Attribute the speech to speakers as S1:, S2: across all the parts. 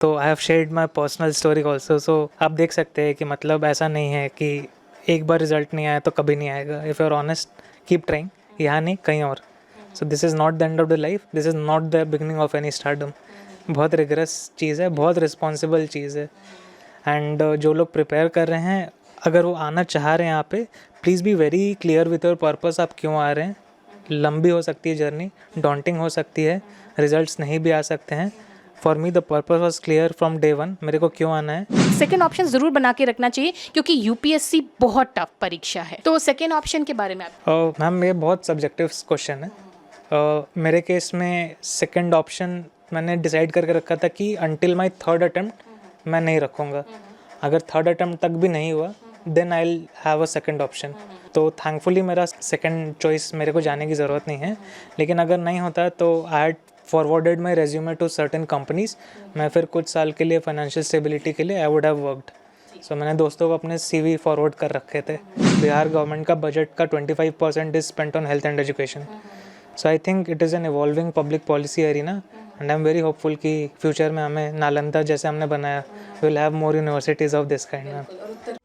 S1: तो I have shared my personal story also. So आप देख सकते हैं कि मतलब ऐसा नहीं है कि एक बार रिजल्ट नहीं आया तो कभी नहीं आएगा। If you are honest, keep trying, यहाँ नहीं कहीं और। So this is not the end of the life, this is not the beginning of any stardom. बहुत रिगरस चीज़ है, बहुत रिस्पॉन्सिबल चीज़ है। एंड जो लोग प्रिपेयर कर रहे हैं, अगर वो आना चाह रहे हैं यहाँ पे, please be very clear with your purpose, आप क्यों आ रहे हैं। लंबी हो सकती है जर्नी, डॉन्टिंग हो सकती है, रिजल्ट्स नहीं भी आ सकते हैं। For me the purpose was clear from day one, मेरे को क्यों आना है।
S2: सेकेंड ऑप्शन ज़रूर बना के रखना चाहिए क्योंकि यूपीएससी बहुत टफ परीक्षा है। तो सेकेंड ऑप्शन के बारे में आप
S1: मैम ये बहुत सब्जेक्टिव क्वेश्चन है। मेरे केस में सेकंड ऑप्शन मैंने डिसाइड करके रखा था कि अंटिल माय थर्ड अटेम्प्ट मैं नहीं रखूँगा। अगर थर्ड अटेम्प्ट तक भी नहीं हुआ then I will have a second option. तो थैंकफुली मेरा सेकंड चॉइस, मेरे को जाने की ज़रूरत नहीं है। लेकिन अगर नहीं होता तो I had forwarded my resume to certain companies. मैं फिर कुछ साल के लिए फाइनेंशियल स्टेबिलिटी के लिए आई वुड हैव वर्कड। सो मैंने दोस्तों को अपने CV फॉरवर्ड कर रखे थे। बिहार गवर्नमेंट का बजट का 25% is spent on health and education. So I think it is an evolving public policy arena and I am very hopeful कि फ्यूचर में हमें नालंदा जैसे हमने बनाया, will have more universities of this kind ma'am.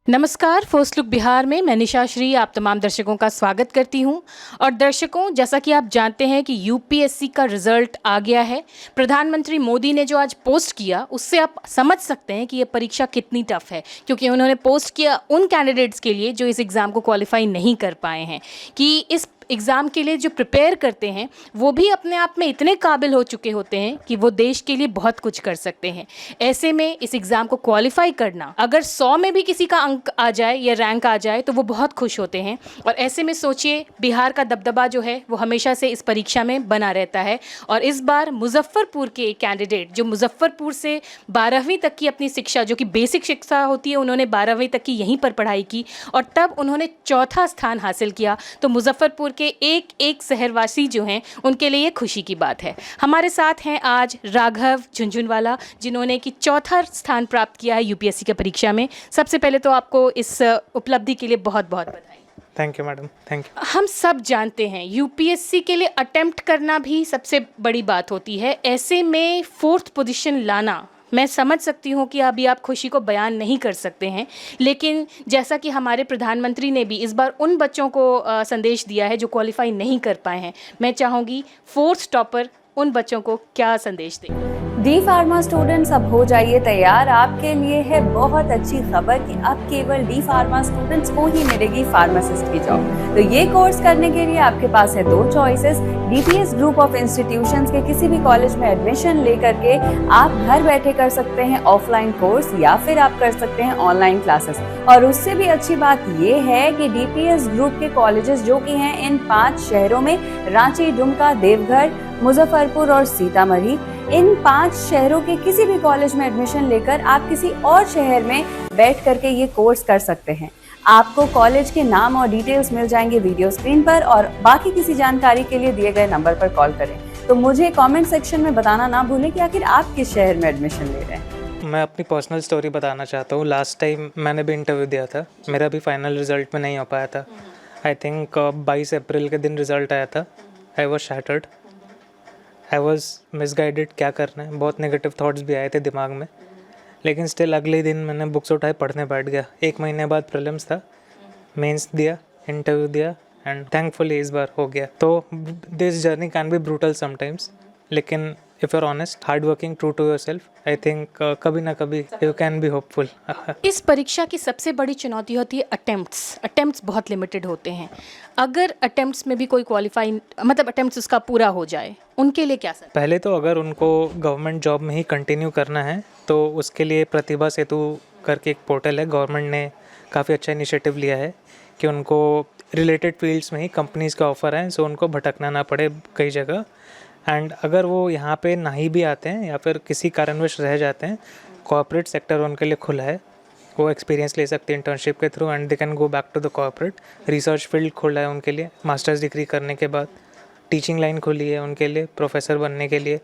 S2: नमस्कार, first look Bihar में मैं निशा श्री आप तमाम दर्शकों का स्वागत करती हूं। और दर्शकों, जैसा कि आप जानते हैं कि यूपीएससी का रिजल्ट आ गया है। प्रधानमंत्री मोदी ने जो आज पोस्ट किया उससे आप समझ सकते हैं कि ये परीक्षा कितनी टफ है, क्योंकि उन्होंने पोस्ट किया उन कैंडिडेट्स के लिए जो इस एग्ज़ाम को क्वालिफाई नहीं कर पाए हैं, कि इस एग्ज़ाम के लिए जो प्रिपेयर करते हैं वो भी अपने आप में इतने काबिल हो चुके होते हैं कि वो देश के लिए बहुत कुछ कर सकते हैं। ऐसे में इस एग्ज़ाम को क्वालिफाई करना, अगर 100 में भी किसी का अंक आ जाए या रैंक आ जाए तो वो बहुत खुश होते हैं। और ऐसे में सोचिए, बिहार का दबदबा जो है वो हमेशा से इस परीक्षा में बना रहता है। और इस बार मुजफ्फरपुर के एक कैंडिडेट जो मुजफ्फरपुर से 12वीं तक की अपनी शिक्षा, जो कि बेसिक शिक्षा होती है, उन्होंने 12वीं तक की यहीं पर पढ़ाई की और तब उन्होंने चौथा स्थान हासिल किया। तो मुजफ्फरपुर के एक एक शहरवासी जो हैं उनके लिए खुशी की बात है। हमारे साथ हैं आज राघव झुंझुनवाला, जिन्होंने कि चौथा स्थान प्राप्त किया है यूपीएससी की परीक्षा में। सबसे पहले तो आपको इस उपलब्धि के लिए बहुत बहुत बधाई।
S1: Thank you madam, thank you.
S2: हम सब जानते हैं यूपीएससी के लिए अटेम्प्ट करना भी सबसे बड़ी बात होती है। ऐसे में 4th पोजीशन लाना, मैं समझ सकती हूँ कि अभी आप खुशी को बयान नहीं कर सकते हैं, लेकिन जैसा कि हमारे प्रधानमंत्री ने भी इस बार उन बच्चों को संदेश दिया है जो क्वालिफाई नहीं कर पाए हैं, मैं चाहूँगी 4th टॉपर उन बच्चों को क्या संदेश दें।
S3: डी फार्मा स्टूडेंट्स, अब हो जाइए तैयार। आपके लिए है बहुत अच्छी खबर कि अब केवल डी फार्मा स्टूडेंट्स को ही मिलेगी फार्मासिस्ट की जॉब। तो ये कोर्स करने के लिए आपके पास है 2 choices. DPS group of institutions के किसी भी कॉलेज में एडमिशन लेकर के आप घर बैठे कर सकते हैं ऑफलाइन कोर्स, या फिर आप कर सकते हैं ऑनलाइन क्लासेस। और उससे भी अच्छी बात ये है कि डीपीएस ग्रुप के कॉलेजेस जो कि हैं इन 5 शहरों में, रांची, दुमका, देवघर, मुजफ्फरपुर और सीतामढ़ी, इन 5 शहरों के किसी भी कॉलेज में एडमिशन लेकर आप किसी और शहर में बैठ करके ये कोर्स कर सकते हैं। आपको कॉलेज के नाम और डिटेल्स मिल जाएंगे वीडियो स्क्रीन पर, और बाकी किसी जानकारी के लिए दिए गए नंबर पर कॉल करें। तो मुझे कमेंट सेक्शन में बताना ना भूलें कि आखिर आप किस शहर में एडमिशन ले रहे हैं।
S1: मैं अपनी पर्सनल स्टोरी बताना चाहता हूँ। लास्ट टाइम मैंने भी इंटरव्यू दिया था, मेरा भी फाइनल रिजल्ट में नहीं हो पाया था। आई थिंक 22 अप्रैल के दिन रिजल्ट आया था। I was shattered, I was misguided, क्या करना है, बहुत नेगेटिव थॉट्स भी आए थे दिमाग में। लेकिन स्टिल अगले दिन मैंने बुक्स उठाए, पढ़ने बैठ गया। 1 महीने बाद प्रीलिम्स था, मेंस दिया, इंटरव्यू दिया एंड थैंकफुली इस बार हो गया। तो this journey can be brutal sometimes, लेकिन if you are honest, hard working, true to yourself, I think कभी ना कभी यू कैन बी होपफुल।
S2: इस परीक्षा की सबसे बड़ी चुनौती होती है अटेम्प्ट्स बहुत लिमिटेड होते हैं। अगर अटेम्प्ट्स में भी कोई क्वालिफाई, मतलब अटेम्प्ट्स उसका पूरा हो जाए, उनके लिए क्या सर?
S1: पहले तो अगर उनको गवर्नमेंट जॉब में ही कंटिन्यू करना है तो उसके लिए प्रतिभा सेतु करके एक पोर्टल है, गवर्नमेंट ने काफ़ी अच्छा इनिशिएटिव लिया है कि उनको रिलेटेड फील्ड्स में ही कंपनीज़ का ऑफ़र है, सो उनको भटकना ना पड़े कई जगह। एंड अगर वो यहाँ पे नहीं भी आते हैं या फिर किसी कारणवश रह जाते हैं, कॉर्पोरेट सेक्टर उनके लिए खुला है, वो एक्सपीरियंस ले सकते हैं इंटर्नशिप के through and they can go back to the corporate. Research field खुला है उनके लिए मास्टर्स डिग्री करने के बाद। टीचिंग लाइन खुली है उनके लिए, प्रोफेसर बनने के लिए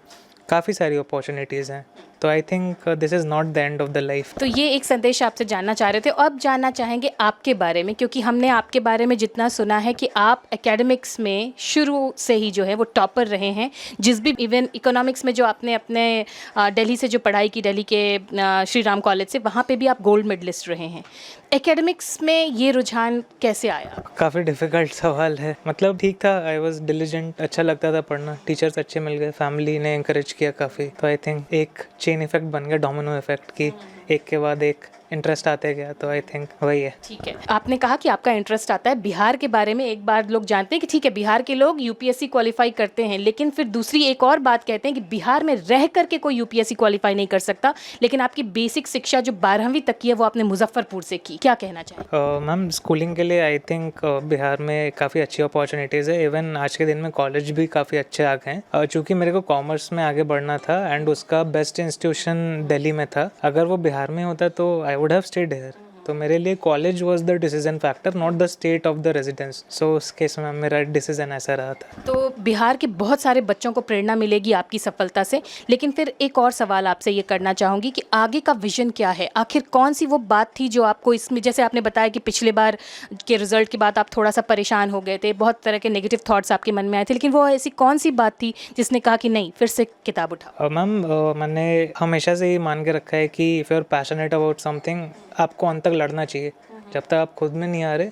S1: काफ़ी सारी अपॉर्चुनिटीज़ हैं। तो आई think this is not the end of the life.
S2: तो ये एक संदेश आपसे जानना चाह रहे थे। अब जानना चाहेंगे आपके बारे में, क्योंकि हमने आपके बारे में जितना सुना है कि आप एकेडमिक्स में शुरू से ही जो है वो टॉपर रहे हैं। जिस भी इवन इकोनॉमिक्स में जो आपने अपने दिल्ली से जो पढ़ाई की, दिल्ली के श्री राम कॉलेज से, वहाँ पे भी आप गोल्ड मेडलिस्ट रहे हैं। एकेडमिक्स में ये रुझान कैसे आया?
S1: काफ़ी डिफ़िकल्ट सवाल है। मतलब ठीक था, आई वॉज डिलीजेंट, अच्छा लगता था पढ़ना, टीचर्स अच्छे मिल गए, फैमिली ने इंकरेज किया काफ़ी। तो आई थिंक एक चेन इफेक्ट बन गया, डोमिनो इफेक्ट की, एक के बाद एक इंटरेस्ट आते गया। तो आई थिंक वही है।
S2: ठीक है, आपने कहा कि आपका इंटरेस्ट आता है बिहार के बारे में। एक बार लोग जानते हैं कि ठीक है, बिहार के लोग यूपीएससी क्वालिफाई करते हैं, लेकिन फिर दूसरी एक और बात कहते हैं कि बिहार में रह करके कोई यूपीएससी क्वालिफाई नहीं कर सकता। लेकिन आपकी बेसिक शिक्षा जो 12वीं तक की है वो आपने मुजफ्फरपुर से की, क्या कहना चाहें?
S1: मैम, स्कूलिंग के लिए आई थिंक बिहार में काफ़ी अच्छी अपॉर्चुनिटीज़ है। इवन आज के दिन में कॉलेज भी काफ़ी अच्छे आ गए हैं। चूँकि मेरे को कॉमर्स में आगे बढ़ना था एंड उसका बेस्ट इंस्टीट्यूशन दिल्ली में था, अगर वो बिहार में होता तो I would have stayed here. तो मेरे लिए college was the decision factor, not the state of the residence. So उस केस में मेरा डिसीजन ऐसा रहा था।
S2: तो बिहार के बहुत सारे बच्चों को प्रेरणा मिलेगी आपकी सफलता से। लेकिन फिर एक और सवाल आपसे ये करना चाहूँगी कि आगे का विजन क्या है? आखिर कौन सी वो बात थी जो आपको इसमें, जैसे आपने बताया कि पिछले बार के रिजल्ट के बाद आप थोड़ा सा परेशान हो गए थे, बहुत तरह के नेगेटिव थॉट्स आपके मन में आए थे, लेकिन वो ऐसी कौन सी बात थी जिसने कहा कि नहीं, फिर से किताब उठाओ?
S1: मैम, मैंने हमेशा से ये मान के रखा है कि if you are passionate about something, आपको अंत तक लड़ना चाहिए। जब तक आप खुद में नहीं आ रहे,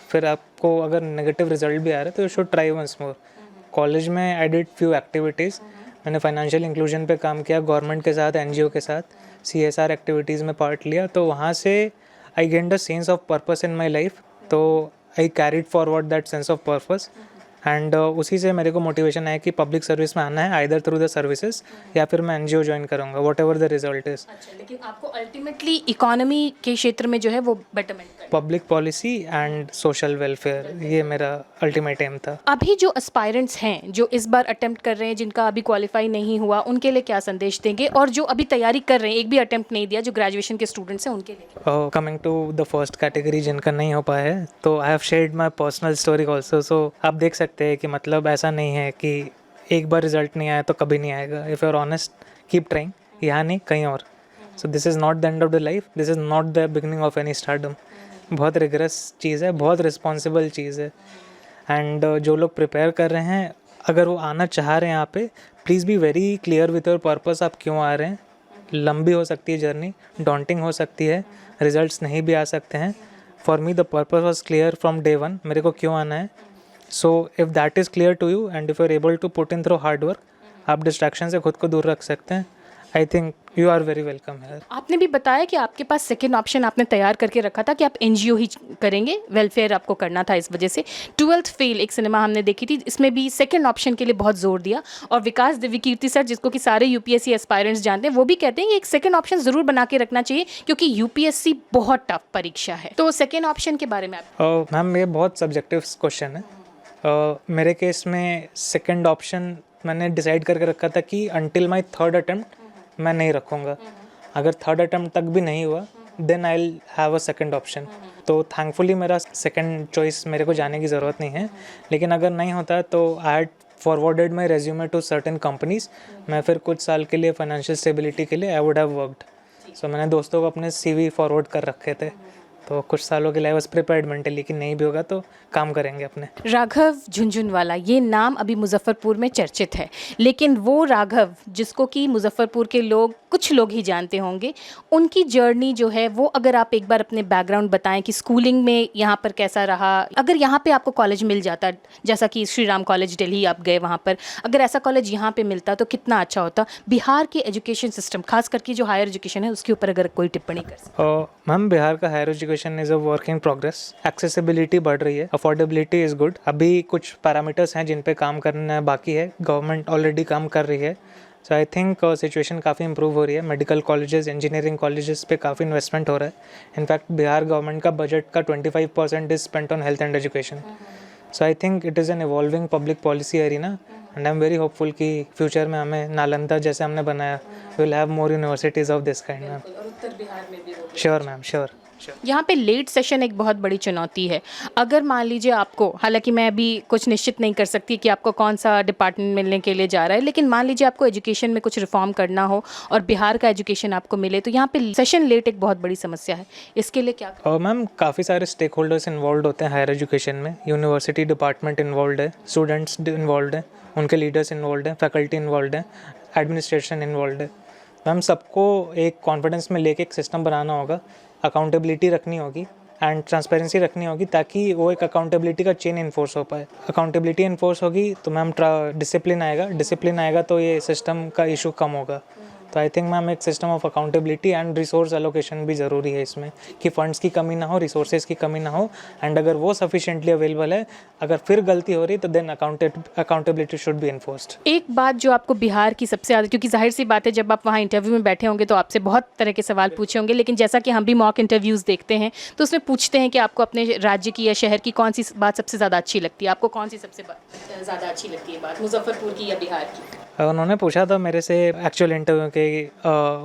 S1: फिर आपको अगर नेगेटिव रिजल्ट भी आ रहे तो you should try once more. College में आई डिड फ्यू एक्टिविटीज़। मैंने फाइनेंशियल इंक्लूजन पे काम किया, गवर्नमेंट के साथ, एनजीओ के साथ, CSR एक्टिविटीज़ में पार्ट लिया। तो वहाँ से I gained a sense of purpose in my life. तो I carried forward that sense of purpose and उसी से मेरे को मोटिवेशन है कि पब्लिक सर्विस में आना है, आइदर थ्रू द सर्विसेज या फिर मैं एनजीओ ज्वाइन करूँगा, what ever the result is.
S2: अच्छा, लेकिन आपको अल्टीमेटली इकोनॉमी के क्षेत्र में जो है वो बेटरमेंट करना है।
S1: Public policy and social welfare, ये मेरा अल्टीमेट एम था।
S2: अभी जो एस्पायरेंट्स हैं, जो इस बार अटेम्प्ट कर रहे हैं, जिनका अभी क्वालिफाई नहीं हुआ, उनके लिए क्या संदेश देंगे? और जो अभी तैयारी कर रहे हैं, एक भी अटेम्प्ट नहीं दिया, जो ग्रेजुएशन के स्टूडेंट्स हैं, उनके लिए?
S1: Coming to the first category जिनका नहीं हो पाया है, तो I have shared my personal story also. So आप देख सकते हैं कि मतलब ऐसा नहीं है कि एक बार रिजल्ट नहीं आया तो कभी नहीं आएगा। If you are honest, keep trying, यहाँ नहीं कहीं और। So this is not the end of the life, this is not the beginning of any stardom. बहुत रिगरस चीज़ है, बहुत रिस्पॉन्सिबल चीज़ है। एंड जो लोग प्रिपेयर कर रहे हैं, अगर वो आना चाह रहे हैं यहाँ पे, please be very clear with your purpose, आप क्यों आ रहे हैं। लंबी हो सकती है जर्नी, डॉन्टिंग हो सकती है, रिजल्ट्स नहीं भी आ सकते हैं। For me the purpose was clear from day one, मेरे को क्यों आना है। So if that is clear to you and if you are able to put in through hard work, आप डिस्ट्रैक्शन से खुद को दूर रख सकते हैं। I think you are very welcome here.
S2: आपने भी बताया कि आपके पास सेकेंड ऑप्शन आपने तैयार करके रखा था कि आप एनजीओ ही करेंगे, वेलफेयर आपको करना था इस वजह से। 12th फेल एक सिनेमा हमने देखी थी, इसमें भी सेकेंड ऑप्शन के लिए बहुत जोर दिया। और विकास दिव्यकीर्ति सर, जिसको कि सारे यूपीएससी एस्पायरेंट्स जानते हैं, वो भी कहते हैं कि एक सेकेंड ऑप्शन ज़रूर बना के रखना चाहिए, क्योंकि यूपीएससी बहुत टफ परीक्षा है। तो सेकेंड ऑप्शन के बारे में आप?
S1: मैम, ये बहुत सब्जेक्टिव क्वेश्चन है। मेरे केस में सेकेंड ऑप्शन मैंने डिसाइड करके रखा था कि अंटिल माई थर्ड अटेम्प्ट मैं नहीं रखूँगा। अगर थर्ड अटेम्प्ट तक भी नहीं हुआ, then I will have a second option. तो थैंकफुली मेरा सेकेंड चॉइस मेरे को जाने की ज़रूरत नहीं है। लेकिन अगर नहीं होता तो I had forwarded my resume to certain companies. मैं फिर कुछ साल के लिए फाइनेंशियल स्टेबिलिटी के लिए आई वुड हैव वर्कड। सो मैंने दोस्तों को अपने CV फॉरवर्ड कर रखे थे, तो कुछ सालों के लिए बस प्रिपेयर्ड मेंटली कि नहीं भी होगा तो काम करेंगे अपने।
S2: राघव झुनझुनवाला, ये नाम अभी मुजफ्फरपुर में चर्चित है, लेकिन वो राघव जिसको कि मुजफ्फरपुर के लोग, कुछ लोग ही जानते होंगे, उनकी जर्नी जो है वो अगर आप एक बार अपने बैकग्राउंड बताएं कि स्कूलिंग में यहाँ पर कैसा रहा। अगर यहाँ पे आपको कॉलेज मिल जाता, जैसा कि श्री राम कॉलेज दिल्ली आप गए वहाँ पर, अगर ऐसा कॉलेज यहाँ पे मिलता तो कितना अच्छा होता। बिहार के एजुकेशन सिस्टम, खास करके जो हायर एजुकेशन है, उसके ऊपर अगर कोई टिप्पणी कर सकते।
S1: मैम, बिहार का higher education is a work in progress. Accessibility बढ़ रही है, अफोर्डेबिलिटी इज़ गुड। अभी कुछ पैरामीटर्स हैं जिन पे काम करना बाकी है, गवर्नमेंट ऑलरेडी काम कर रही है। सो आई थिंक सिचुएशन काफ़ी इंप्रूव हो रही है। मेडिकल कॉलेजेस, इंजीनियरिंग कॉलेजेस पे काफ़ी इन्वेस्टमेंट हो रहा है। इनफैक्ट बिहार गवर्नमेंट का बजट का 25% is spent on health and education. So I think it is an evolving public policy arena and I am very hopeful कि फ्यूचर में हमें नालंदा जैसे हमने बनाया, will have more universities of this kind. Ma'am,
S2: उत्तर बिहार में भी
S1: श्योर मैम, श्योर।
S2: यहाँ पे लेट सेशन एक बहुत बड़ी चुनौती है। अगर मान लीजिए आपको, हालांकि मैं अभी कुछ निश्चित नहीं कर सकती कि आपको कौन सा डिपार्टमेंट मिलने के लिए जा रहा है, लेकिन मान लीजिए आपको एजुकेशन में कुछ रिफॉर्म करना हो और बिहार का एजुकेशन आपको मिले, तो यहाँ पे सेशन लेट एक बहुत बड़ी समस्या है। इसके लिए क्या?
S1: और मैम काफ़ी सारे स्टेक होल्डर्स इन्वॉल्व होते हैं हायर एजुकेशन में। यूनिवर्सिटी डिपार्टमेंट इन्वॉल्व है, स्टूडेंट्स इन्वॉल्व हैं, उनके लीडर्स इन्वॉल्व हैं, फैकल्टी इन्वॉल्व है, एडमिनिस्ट्रेशन इन्वॉल्व है। मैम सबको एक कॉन्फिडेंस में लेके एक सिस्टम बनाना होगा, अकाउंटेबिलिटी रखनी होगी एंड ट्रांसपेरेंसी रखनी होगी, ताकि वो एक अकाउंटेबिलिटी का चेन इन्फोर्स हो पाए। अकाउंटेबिलिटी इन्फोर्स होगी तो मैम डिसिप्लिन आएगा तो ये सिस्टम का इशू कम होगा। तो आई थिंक मैम एक system of accountability and resource allocation भी ज़रूरी है इसमें, कि फंड्स की कमी ना हो, रिसोर्सेज की कमी ना हो, एंड अगर वो सफिशिएंटली अवेलेबल है, अगर फिर गलती हो रही तो then accountability should be enforced.
S2: एक बात जो आपको बिहार की सबसे ज़्यादा, क्योंकि जाहिर सी बात है जब आप वहाँ इंटरव्यू में बैठे होंगे तो आपसे बहुत तरह के सवाल पूछे होंगे, लेकिन जैसा कि हम भी मॉक इंटरव्यूज़ देखते हैं तो उसमें पूछते हैं कि आपको अपने राज्य की या शहर की कौन सी बात सबसे ज़्यादा अच्छी लगती है। आपको कौन सी सबसे ज़्यादा अच्छी लगती है बात, मुजफ्फरपुर की या बिहार की?
S1: उन्होंने पूछा था मेरे से एक्चुअल इंटरव्यू के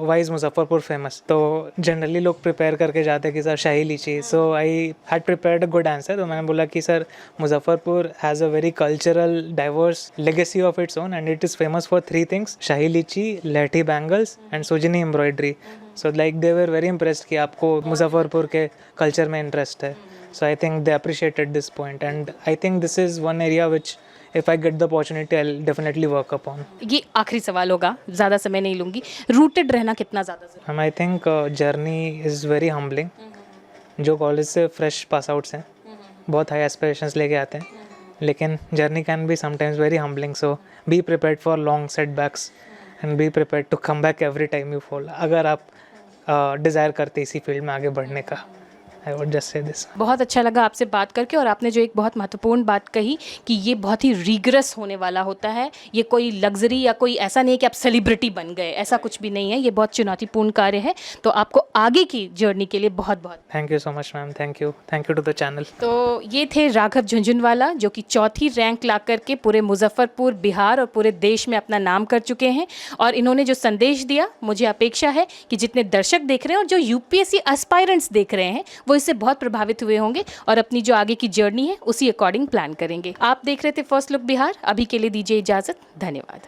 S1: वाई इज़ मुजफ्फरपुर फेमस, तो जनरली लोग प्रिपेयर करके जाते हैं कि sir Shahi litchi. So I had prepared a good answer. तो मैंने बोला कि sir Muzaffarpur has a very cultural diverse legacy of its own and it is famous for 3 things: Shahi litchi, lahthi bangles and sujani embroidery. So like they were very impressed कि आपको मुजफ्फरपुर के culture में interest है। So I think they appreciated this point and I think this is one area which if I get the opportunity I'll definitely work upon.
S2: ये आखिरी सवाल होगा, ज़्यादा समय नहीं लूँगी। रूटेड रहना कितना ज़्यादा ज़रूरी?
S1: I think journey is very humbling. जो कॉलेज से फ्रेश पास आउट्स हैं बहुत हाई एस्पिरेशंस लेके आते हैं, लेकिन journey can be sometimes very humbling. So be prepared for long setbacks and be prepared to come back every time you fall, अगर आप डिज़ायर करते इसी फील्ड में आगे बढ़ने का। I would just say this.
S2: बहुत अच्छा लगा आपसे बात करके, और आपने जो एक बहुत महत्वपूर्ण बात कही कि ये बहुत ही रिगरस होने वाला होता है, ये कोई लग्जरी या कोई ऐसा नहीं है कि आप सेलिब्रिटी बन गए, ऐसा कुछ भी नहीं है, ये बहुत चुनौतीपूर्ण कार्य है। तो आपको आगे की जर्नी के लिए बहुत बहुत
S1: thank you so much ma'am, thank you to the channel.
S2: तो ये थे राघव झुंझुनवाला, जो कि 4थी रैंक ला करके पूरे मुजफ्फरपुर, बिहार और पूरे देश में अपना नाम कर चुके हैं। और इन्होंने जो संदेश दिया, मुझे अपेक्षा है कि जितने दर्शक देख रहे हैं और जो यूपीएससी एस्पायरेंट्स देख रहे हैं वो इससे बहुत प्रभावित हुए होंगे और अपनी जो आगे की जर्नी है उसी अकॉर्डिंग प्लान करेंगे। आप देख रहे थे फर्स्ट लुक बिहार। अभी के लिए दीजिए इजाज़त, धन्यवाद।